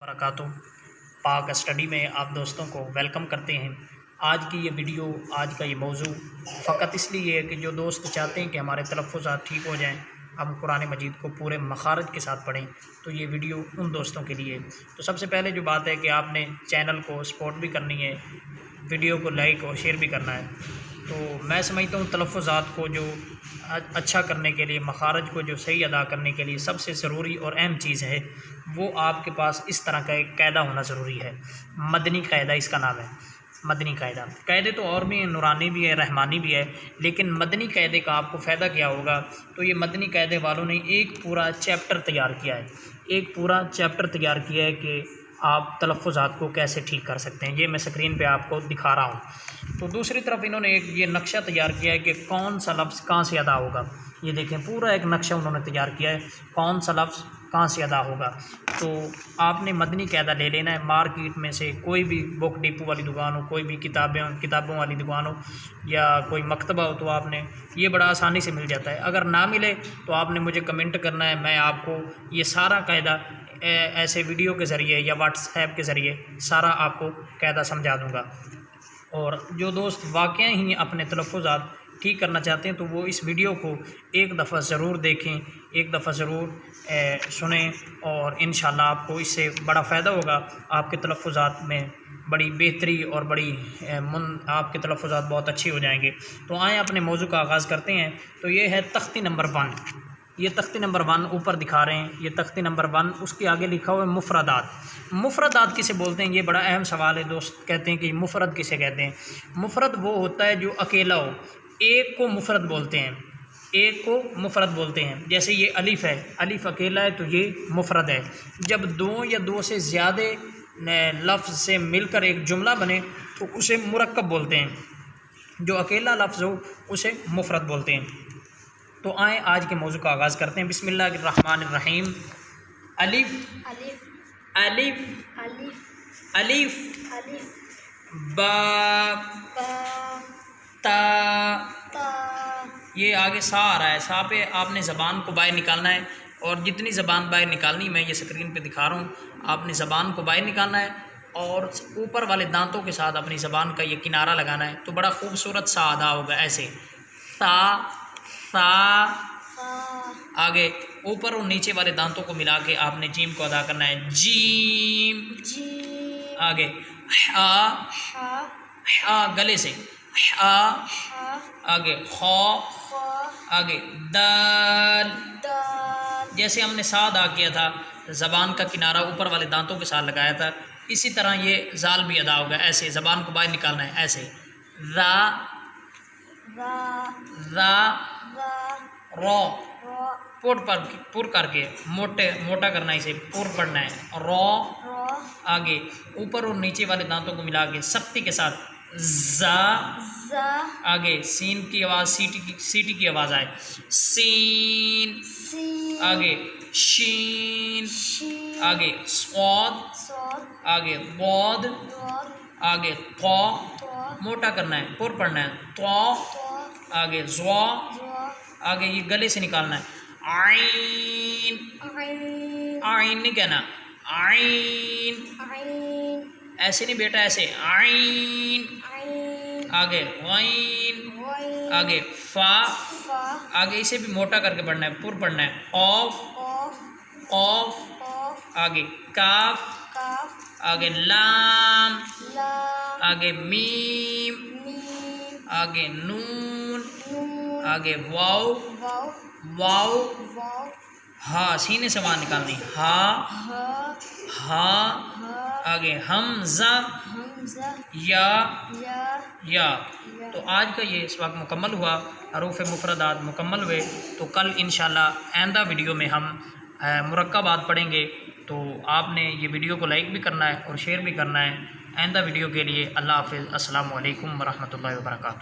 برکاتہ پاک اسٹڈی میں آپ دوستوں کو ویلکم کرتے ہیں۔ آج کی یہ ویڈیو، آج کا یہ موضوع فقط اس لیے ہے کہ جو دوست چاہتے ہیں کہ ہمارے تلفظات ٹھیک ہو جائیں، ہم قرآن مجید کو پورے مخارج کے ساتھ پڑھیں، تو یہ ویڈیو ان دوستوں کے لیے۔ تو سب سے پہلے جو بات ہے کہ آپ نے چینل کو سپورٹ بھی کرنی ہے، ویڈیو کو لائک اور شیئر بھی کرنا ہے۔ تو میں سمجھتا ہوں تلفظات کو جو اچھا کرنے کے لیے، مخارج کو جو صحیح ادا کرنے کے لیے سب سے ضروری اور اہم چیز ہے وہ آپ کے پاس اس طرح کا ایک قاعدہ ہونا ضروری ہے۔ مدنی قاعدہ اس کا نام ہے، مدنی قاعدہ۔ قاعدے تو اور بھی ہیں، نورانی بھی ہے، رحمانی بھی ہے، لیکن مدنی قاعدے کا آپ کو فائدہ کیا ہوگا؟ تو یہ مدنی قاعدے والوں نے ایک پورا چیپٹر تیار کیا ہے، ایک پورا چیپٹر تیار کیا ہے کہ آپ تلفظات کو کیسے ٹھیک کر سکتے ہیں۔ یہ میں سکرین پہ آپ کو دکھا رہا ہوں۔ تو دوسری طرف انہوں نے ایک یہ نقشہ تیار کیا ہے کہ کون سا لفظ کہاں سے ادا ہوگا۔ یہ دیکھیں، پورا ایک نقشہ انہوں نے تیار کیا ہے، کون سا لفظ کہاں سے ادا ہوگا۔ تو آپ نے مدنی قاعدہ لے لینا ہے، مارکیٹ میں سے کوئی بھی بک ڈپو والی دکان ہو، کوئی بھی کتابوں والی دکان ہو یا کوئی مکتبہ ہو، تو آپ نے یہ بڑا آسانی سے مل جاتا ہے۔ اگر نہ ملے تو آپ نے مجھے کمنٹ کرنا ہے، میں آپ کو یہ سارا قاعدہ ایسے ویڈیو کے ذریعے یا واٹس ایپ کے ذریعے سارا آپ کو قاعدہ سمجھا دوں گا۔ اور جو دوست واقعی ہی اپنے تلفظات ٹھیک کرنا چاہتے ہیں تو وہ اس ویڈیو کو ایک دفعہ ضرور دیکھیں، ایک دفعہ ضرور سنیں، اور انشاءاللہ آپ کو اس سے بڑا فائدہ ہوگا۔ آپ کے تلفظات میں بڑی بہتری اور آپ کے تلفظات بہت اچھی ہو جائیں گے۔ تو آئیں اپنے موضوع کا آغاز کرتے ہیں۔ تو یہ ہے تختی نمبر 1، یہ تختی نمبر 1 اوپر دکھا رہے ہیں، یہ تختی نمبر 1، اس کے آگے لکھا ہوا ہے مفردات۔ مفردات کسے بولتے ہیں؟ یہ بڑا اہم سوال ہے۔ دوست کہتے ہیں کہ مفرد کسے کہتے ہیں؟ مفرد وہ ہوتا ہے جو اکیلا ہو، ایک کو مفرد بولتے ہیں، ایک کو مفرد بولتے ہیں۔ جیسے یہ الف ہے، الف اکیلا ہے تو یہ مفرد ہے۔ جب دو یا دو سے زیادہ لفظ سے مل کر ایک جملہ بنے تو اسے مرکب بولتے ہیں، جو اکیلا لفظ ہو اسے مفرد بولتے ہیں۔ تو آئیں آج کے موضوع کا آغاز کرتے ہیں۔ بسم اللہ الرحمن الرحیم۔ الف الف الف با تا، یہ آگے سا آ رہا ہے، سا پہ آپ نے زبان کو باہر نکالنا ہے، اور جتنی زبان باہر نکالنی میں یہ سکرین پہ دکھا رہا ہوں، آپ نے زبان کو باہر نکالنا ہے اور اوپر والے دانتوں کے ساتھ اپنی زبان کا یہ کنارہ لگانا ہے، تو بڑا خوبصورت سا ادا ہوگا ایسے۔ تا تا، آگے اوپر اور نیچے والے دانتوں کو ملا کے آپ نے جیم کو ادا کرنا ہے، جیم۔ آگے ہا، ہا گلے سے، ہا۔ آگے خا، آگے دال۔ جیسے ہم نے سا ادا کیا تھا، زبان کا کنارہ اوپر والے دانتوں کے ساتھ لگایا تھا، اسی طرح یہ زال بھی ادا ہوگا ایسے، زبان کو باہر نکالنا ہے ایسے۔ را را رو، پر کر کے موٹا کرنا ہے، اسے پر پڑھنا ہے، رو۔ آگے اوپر اور نیچے والے دانتوں کو ملا کے سختی کے ساتھ زا۔ آگے سین کی آواز، سیٹی کی آواز آئے، سین۔ آگے شین۔ آگے صاد۔ آگے ضاد۔ آگے طا، موٹا کرنا ہے، پر پڑھنا ہے، طا۔ آگے ضا، آگے یہ گلے سے نکالنا ہے، عین۔ عین نہیں کہنا، عین، ایسے نہیں بیٹا، ایسے عین۔ آگے غین۔ آگے فا، آگے اسے بھی موٹا کر کے پڑھنا ہے، پر پڑھنا ہے، قاف۔ قاف۔ آگے کاف۔ آگے لام۔ آگے میم۔ آگے نون۔ آگے واو۔ واو۔ ہا، سینے سے وہاں نکالنی، ہا۔ ہا۔ آگے حمزہ۔ یا۔ یا۔ تو آج کا یہ اس وقت مکمل ہوا، حروف مفردات مکمل ہوئے۔ تو کل انشاءاللہ آئندہ ویڈیو میں ہم مرکبات پڑھیں گے۔ تو آپ نے یہ ویڈیو کو لائک بھی کرنا ہے اور شیئر بھی کرنا ہے۔ آئندہ ویڈیو کے لیے اللہ حافظ، السلام علیکم ورحمۃ اللہ وبرکاتہ۔